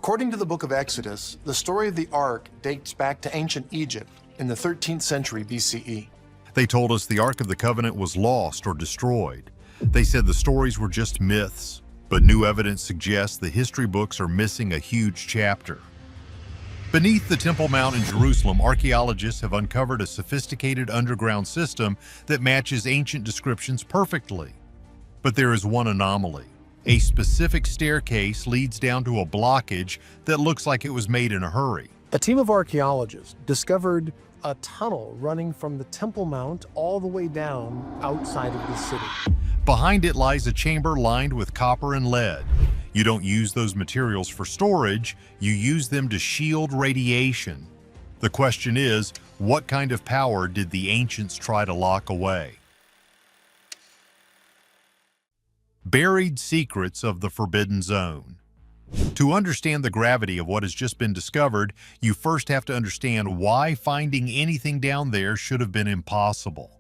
According to the book of Exodus, the story of the Ark dates back to ancient Egypt in the 13th century BCE. They told us the Ark of the Covenant was lost or destroyed. They said the stories were just myths, but new evidence suggests the history books are missing a huge chapter. Beneath the Temple Mount in Jerusalem, archaeologists have uncovered a sophisticated underground system that matches ancient descriptions perfectly. But there is one anomaly. A specific staircase leads down to a blockage that looks like it was made in a hurry. A team of archaeologists discovered a tunnel running from the Temple Mount all the way down outside of the city. Behind it lies a chamber lined with copper and lead. You don't use those materials for storage, you use them to shield radiation. The question is, what kind of power did the ancients try to lock away? Buried secrets of the Forbidden Zone. To understand the gravity of what has just been discovered, you first have to understand why finding anything down there should have been impossible.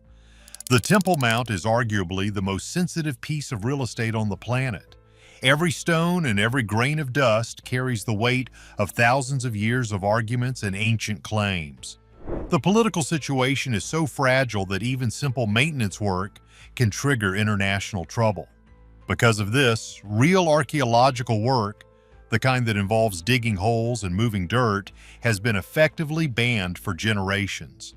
The Temple Mount is arguably the most sensitive piece of real estate on the planet. Every stone and every grain of dust carries the weight of thousands of years of arguments and ancient claims. The political situation is so fragile that even simple maintenance work can trigger international trouble. Because of this, real archaeological work, the kind that involves digging holes and moving dirt, has been effectively banned for generations.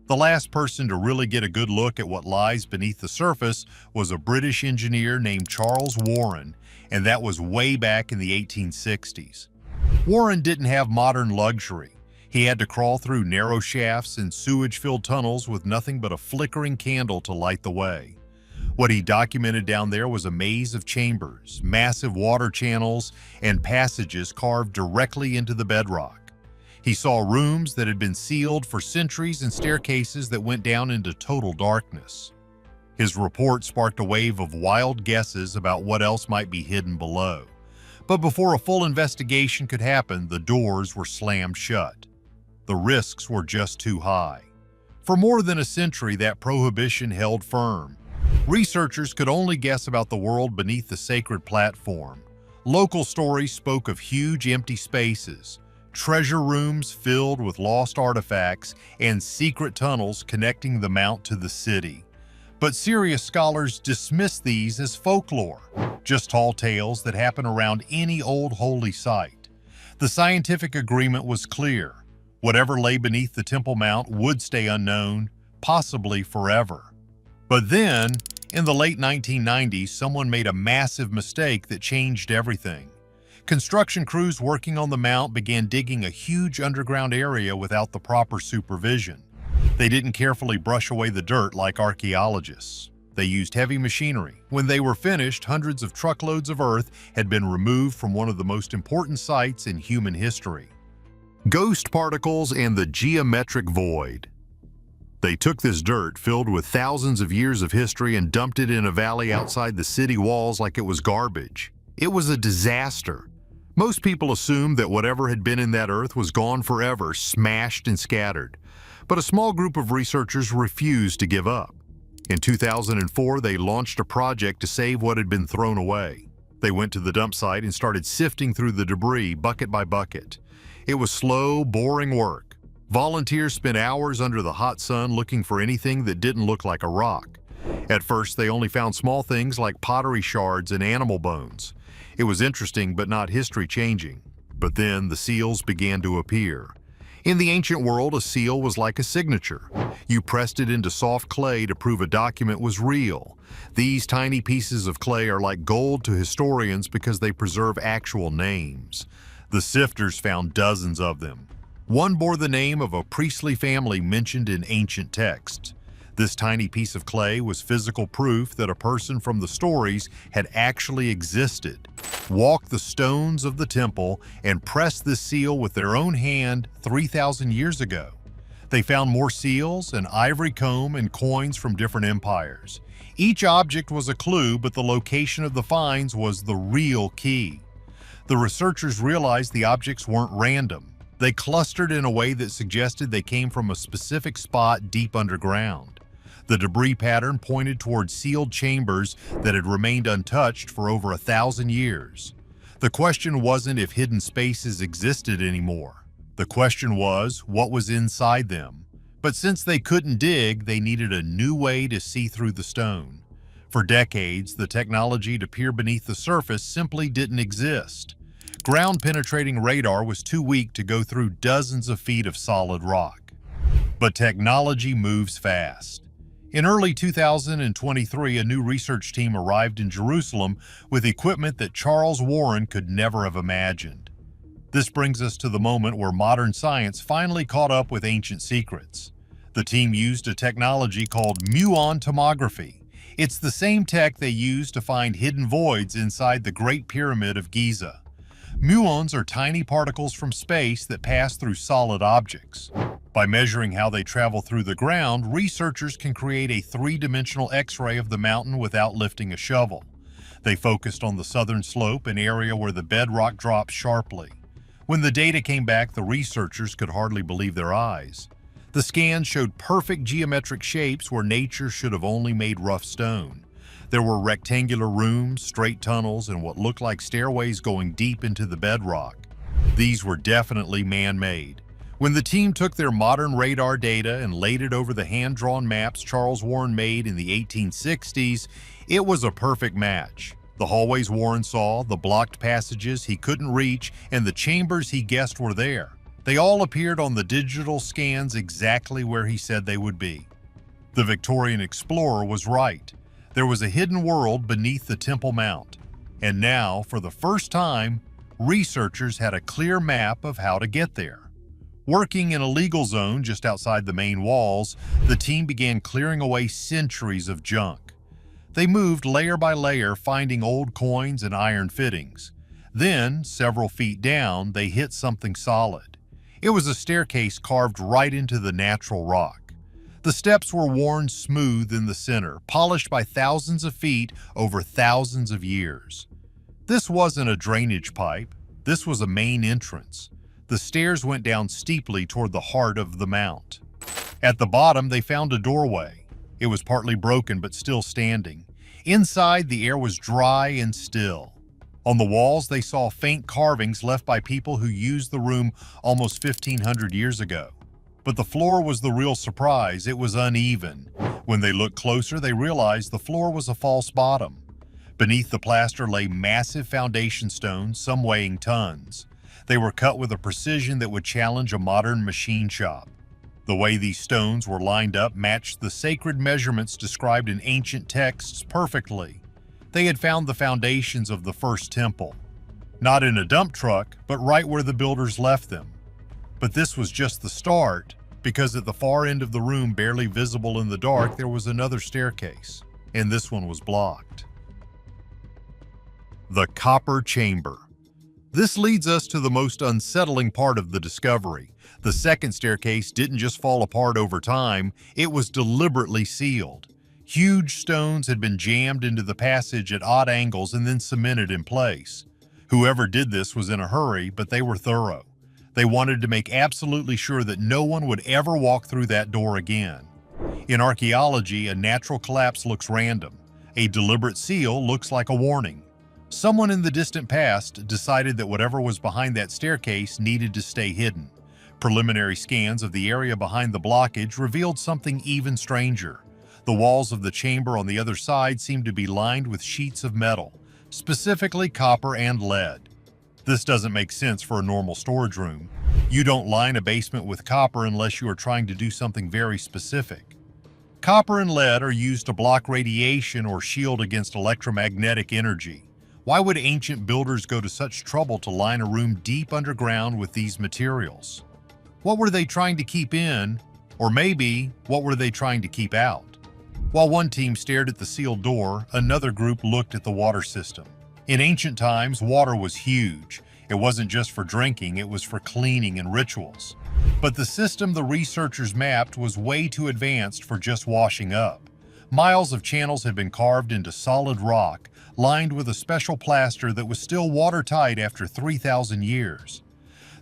The last person to really get a good look at what lies beneath the surface was a British engineer named Charles Warren, and that was way back in the 1860s. Warren didn't have modern luxury. He had to crawl through narrow shafts and sewage-filled tunnels with nothing but a flickering candle to light the way. What he documented down there was a maze of chambers, massive water channels, and passages carved directly into the bedrock. He saw rooms that had been sealed for centuries and staircases that went down into total darkness. His report sparked a wave of wild guesses about what else might be hidden below. But before a full investigation could happen, the doors were slammed shut. The risks were just too high. For more than a century, that prohibition held firm. Researchers could only guess about the world beneath the sacred platform. Local stories spoke of huge empty spaces, treasure rooms filled with lost artifacts, and secret tunnels connecting the mount to the city. But serious scholars dismissed these as folklore, just tall tales that happen around any old holy site. The scientific agreement was clear. Whatever lay beneath the Temple Mount would stay unknown, possibly forever. But then, in the late 1990s, someone made a massive mistake that changed everything. Construction crews working on the mount began digging a huge underground area without the proper supervision. They didn't carefully brush away the dirt like archaeologists. They used heavy machinery. When they were finished, hundreds of truckloads of earth had been removed from one of the most important sites in human history. Ghost particles and the geometric void. They took this dirt filled with thousands of years of history and dumped it in a valley outside the city walls like it was garbage. It was a disaster. Most people assumed that whatever had been in that earth was gone forever, smashed and scattered. But a small group of researchers refused to give up. In 2004, they launched a project to save what had been thrown away. They went to the dump site and started sifting through the debris bucket by bucket. It was slow, boring work. Volunteers spent hours under the hot sun looking for anything that didn't look like a rock. At first, they only found small things like pottery shards and animal bones. It was interesting but not history-changing. But then the seals began to appear. In the ancient world, a seal was like a signature. You pressed it into soft clay to prove a document was real. These tiny pieces of clay are like gold to historians because they preserve actual names. The sifters found dozens of them. One bore the name of a priestly family mentioned in ancient texts. This tiny piece of clay was physical proof that a person from the stories had actually existed, walked the stones of the temple, and pressed this seal with their own hand 3,000 years ago. They found more seals, an ivory comb, and coins from different empires. Each object was a clue, but the location of the finds was the real key. The researchers realized the objects weren't random. They clustered in a way that suggested they came from a specific spot deep underground. The debris pattern pointed toward sealed chambers that had remained untouched for over 1,000 years. The question wasn't if hidden spaces existed anymore. The question was, what was inside them? But since they couldn't dig, they needed a new way to see through the stone. For decades, the technology to peer beneath the surface simply didn't exist. Ground-penetrating radar was too weak to go through dozens of feet of solid rock. But technology moves fast. In early 2023, a new research team arrived in Jerusalem with equipment that Charles Warren could never have imagined. This brings us to the moment where modern science finally caught up with ancient secrets. The team used a technology called muon tomography. It's the same tech they used to find hidden voids inside the Great Pyramid of Giza. Muons are tiny particles from space that pass through solid objects. By measuring how they travel through the ground, researchers can create a three-dimensional X-ray of the mountain without lifting a shovel. They focused on the southern slope, an area where the bedrock drops sharply. When the data came back, the researchers could hardly believe their eyes. The scans showed perfect geometric shapes where nature should have only made rough stone. There were rectangular rooms, straight tunnels, and what looked like stairways going deep into the bedrock. These were definitely man-made. When the team took their modern radar data and laid it over the hand-drawn maps Charles Warren made in the 1860s, it was a perfect match. The hallways Warren saw, the blocked passages he couldn't reach, and the chambers he guessed were there. They all appeared on the digital scans exactly where he said they would be. The Victorian explorer was right. There was a hidden world beneath the Temple Mount. And now, for the first time, researchers had a clear map of how to get there. Working in a legal zone just outside the main walls, the team began clearing away centuries of junk. They moved layer by layer, finding old coins and iron fittings. Then, several feet down, they hit something solid. It was a staircase carved right into the natural rock. The steps were worn smooth in the center, polished by thousands of feet over thousands of years. This wasn't a drainage pipe. This was a main entrance. The stairs went down steeply toward the heart of the mount. At the bottom, they found a doorway. It was partly broken but still standing. Inside, the air was dry and still. On the walls, they saw faint carvings left by people who used the room almost 1,500 years ago. But the floor was the real surprise. It was uneven. When they looked closer, they realized the floor was a false bottom. Beneath the plaster lay massive foundation stones, some weighing tons. They were cut with a precision that would challenge a modern machine shop. The way these stones were lined up matched the sacred measurements described in ancient texts perfectly. They had found the foundations of the first temple. Not in a dump truck, but right where the builders left them. But this was just the start, because at the far end of the room, barely visible in the dark, there was another staircase, and this one was blocked. The copper chamber. This leads us to the most unsettling part of the discovery. The second staircase didn't just fall apart over time, it was deliberately sealed. Huge stones had been jammed into the passage at odd angles and then cemented in place. Whoever did this was in a hurry, but they were thorough. They wanted to make absolutely sure that no one would ever walk through that door again. In archaeology, a natural collapse looks random. A deliberate seal looks like a warning. Someone in the distant past decided that whatever was behind that staircase needed to stay hidden. Preliminary scans of the area behind the blockage revealed something even stranger. The walls of the chamber on the other side seemed to be lined with sheets of metal, specifically copper and lead. This doesn't make sense for a normal storage room. You don't line a basement with copper unless you are trying to do something very specific. Copper and lead are used to block radiation or shield against electromagnetic energy. Why would ancient builders go to such trouble to line a room deep underground with these materials? What were they trying to keep in, or maybe what were they trying to keep out? While one team stared at the sealed door, another group looked at the water system. In ancient times, water was huge. It wasn't just for drinking, it was for cleaning and rituals. But the system the researchers mapped was way too advanced for just washing up. Miles of channels had been carved into solid rock, lined with a special plaster that was still watertight after 3,000 years.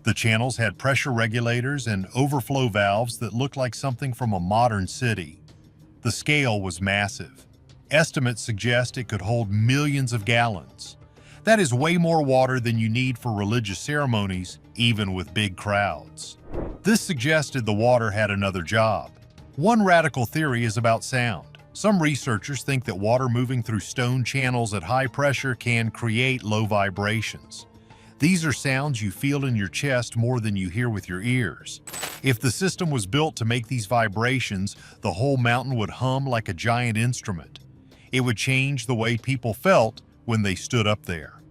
The channels had pressure regulators and overflow valves that looked like something from a modern city. The scale was massive. Estimates suggest it could hold millions of gallons. That is way more water than you need for religious ceremonies, even with big crowds. This suggested the water had another job. One radical theory is about sound. Some researchers think that water moving through stone channels at high pressure can create low vibrations. These are sounds you feel in your chest more than you hear with your ears. If the system was built to make these vibrations, the whole mountain would hum like a giant instrument. It would change the way people felt when they stood up there.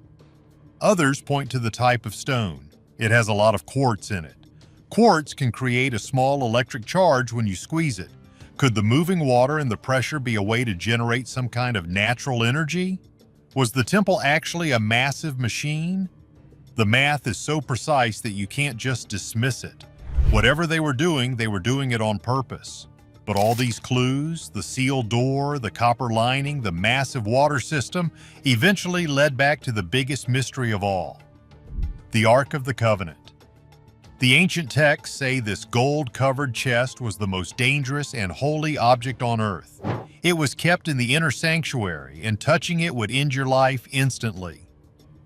Others point to the type of stone. It has a lot of quartz in it. Quartz can create a small electric charge when you squeeze it. Could the moving water and the pressure be a way to generate some kind of natural energy? Was the temple actually a massive machine? The math is so precise that you can't just dismiss it. Whatever they were doing it on purpose. But all these clues, the sealed door, the copper lining, the massive water system, eventually led back to the biggest mystery of all: the Ark of the Covenant. The ancient texts say this gold-covered chest was the most dangerous and holy object on earth. It was kept in the inner sanctuary, and touching it would end your life instantly.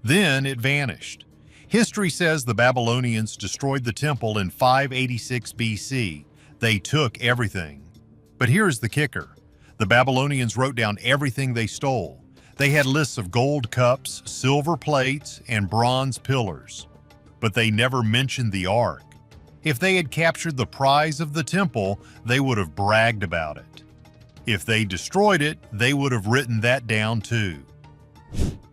Then it vanished. History says the Babylonians destroyed the temple in 586 BC. They took everything. But here's the kicker. The Babylonians wrote down everything they stole. They had lists of gold cups, silver plates, and bronze pillars. But they never mentioned the Ark. If they had captured the prize of the temple, they would have bragged about it. If they destroyed it, they would have written that down too.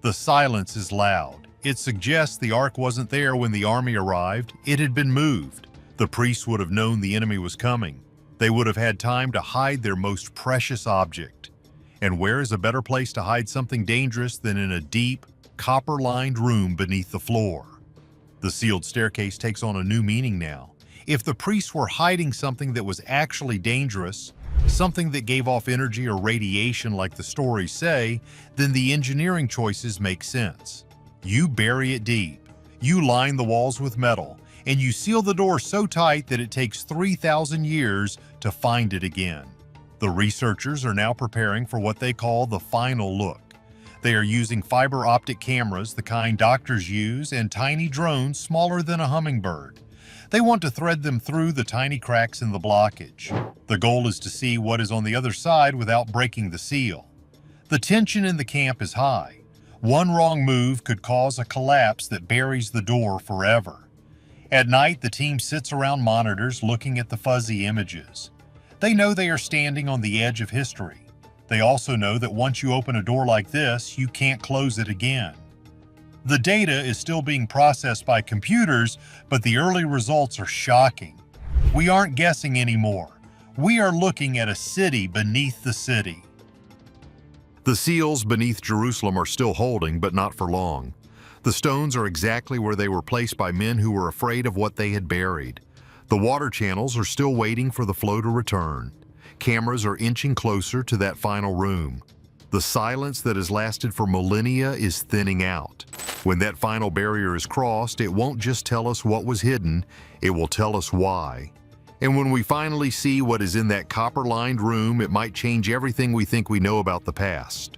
The silence is loud. It suggests the Ark wasn't there when the army arrived. It had been moved. The priests would have known the enemy was coming. They would have had time to hide their most precious object. And where is a better place to hide something dangerous than in a deep, copper-lined room beneath the floor? The sealed staircase takes on a new meaning now. If the priests were hiding something that was actually dangerous, something that gave off energy or radiation like the stories say, then the engineering choices make sense. You bury it deep, you line the walls with metal, and you seal the door so tight that it takes 3,000 years to find it again. The researchers are now preparing for what they call the final look. They are using fiber optic cameras, the kind doctors use, and tiny drones smaller than a hummingbird. They want to thread them through the tiny cracks in the blockage. The goal is to see what is on the other side without breaking the seal. The tension in the camp is high. One wrong move could cause a collapse that buries the door forever. At night, the team sits around monitors looking at the fuzzy images. They know they are standing on the edge of history. They also know that once you open a door like this, you can't close it again. The data is still being processed by computers, but the early results are shocking. We aren't guessing anymore. We are looking at a city beneath the city. The seals beneath Jerusalem are still holding, but not for long. The stones are exactly where they were placed by men who were afraid of what they had buried. The water channels are still waiting for the flow to return. Cameras are inching closer to that final room. The silence that has lasted for millennia is thinning out. When that final barrier is crossed, it won't just tell us what was hidden, it will tell us why. And when we finally see what is in that copper-lined room, it might change everything we think we know about the past.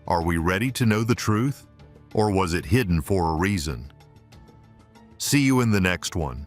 Are we ready to know the truth? Or was it hidden for a reason? See you in the next one.